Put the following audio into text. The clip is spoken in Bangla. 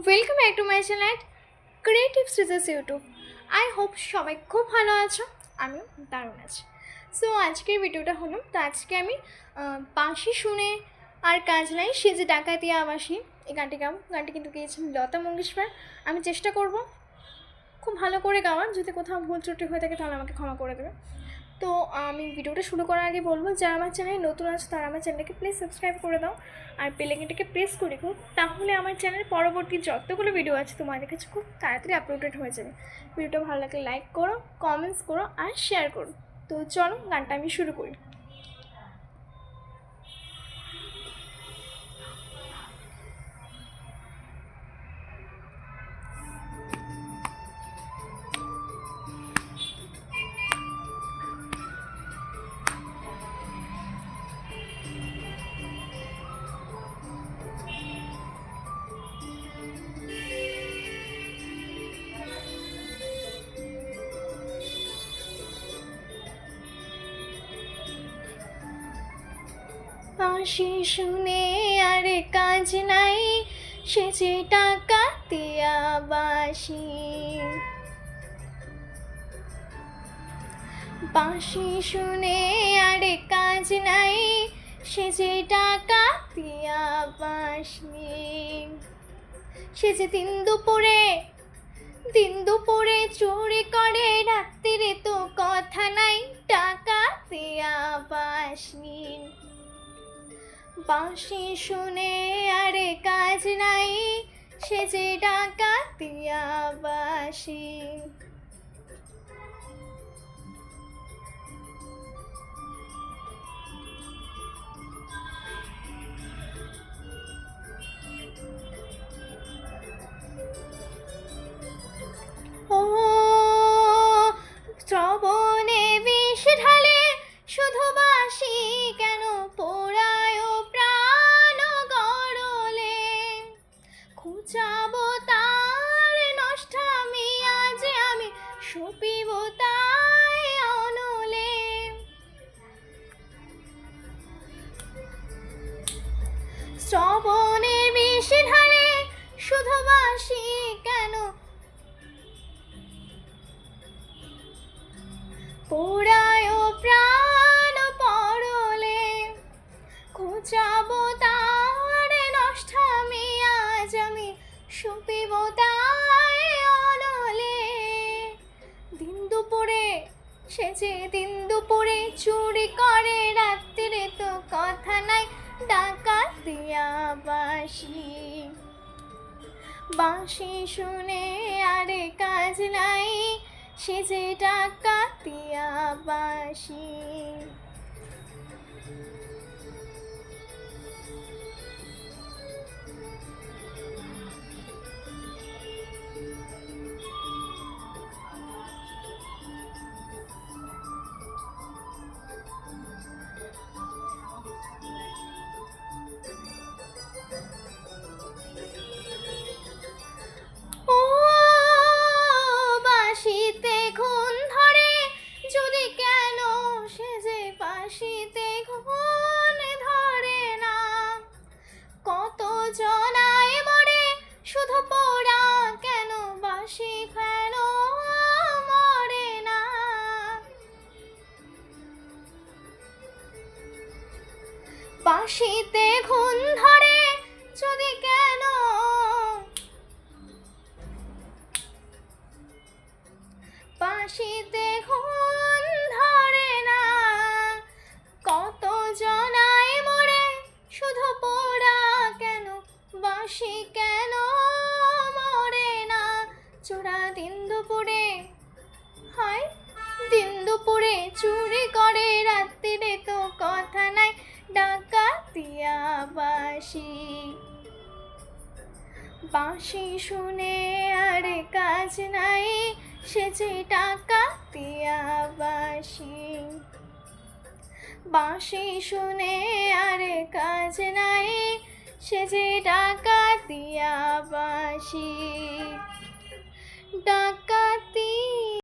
Welcome back to my channel creative scissors YouTube. I hope সবাই খুব ভালো আছো, আমিও দারুণ আছি। সো আজকের ভিডিওটা হলো, তো আজকে আমি বাঁশি শুনে আর কাজ নাই সে যে ডাকাতিয়া আবাসী এই গানটি গাবো। গানটি কিন্তু গিয়েছেন লতা মঙ্গেশকর। আমি চেষ্টা করব খুব ভালো করে গাওয়ার, যদি কোথাও ভুল ত্রুটি হয়ে থাকে তাহলে আমাকে ক্ষমা করে দেবে। তো আমি ভিডিওটা শুরু করার আগে বলবো, যারা আমার চ্যানেলে নতুন আছে তারা আমার চ্যানেলকে প্লিজ সাবস্ক্রাইব করে দাও আর বেল আইকনটাকে প্রেস করে দিও, তাহলে আমার চ্যানেলের পরবর্তী যতগুলো ভিডিও আছে তোমাদের কাছে খুব তাড়াতাড়ি আপলোডেড হয়ে যাবে। ভিডিওটা ভালো লাগলে লাইক করো, কমেন্টস করো আর শেয়ার করো। তো চলো গানটা আমি শুরু করি। বাঁশি শুনে আর কাজ নাই সে যে ডাকাতিয়া বাঁশি, বাঁশি শুনে আর কাজ নাই সে যে ডাকাতিয়া বাঁশি। সে যে দিন দুপুরে চুরি করে, রাত্রিরে তো কথা নাই ডাকাতিয়া বাঁশি। বাঁশি শুনে আর কাজ নাই সে যে ডাকাতিয়া বাঁশি। ও শ্রবণে বিষ ঢালে শুধু বাঁশি কেন পোড়ায় প্রাণ গরলে, খুঁচাবো তার নষ্টামি আজ আমি সপিব তাই অনলে। শ্রবণে বিষ ঢালে শুধু বাঁশি কেন পোড়ায় প্রাণ পরলে, খুঁচাবো তার নষ্টামি আজ আমি সপিব তাই অনলে। সে যে দিন দুপুরে চুরি করে, রাত্রিরে তো কথা নাই ডাকাতিয়া বাঁশি। বাঁশি শুনে আর কাজ নাই সে যে ডাকাতিয়া বাঁশি। ও বাঁশিতে ঘুম ধরে যদি কেন সে যে বাঁশিতে ঘুম ধরে না, কত জনায় মরে শুধু পোড়া কেন বাঁশি কেন মরে না। বাঁশিতে ঘুম ধরে যদি কেন, বাঁশিতে ঘুম ধরে না, কত জনায় মরে শুধু পোড়া কেন বাঁশি কেন মরে না। চোরা দিন দুপুরে চুরি করে, রাত্রিরে তো কথা নাই ডাকাতিয়া বাঁশি। বাঁশি শুনে আর কাজ নাই সে যে ডাকাতিয়া বাঁশি। বাঁশি শুনে আর কাজ নাই সে যে ডাকাতিয়া বাঁশি।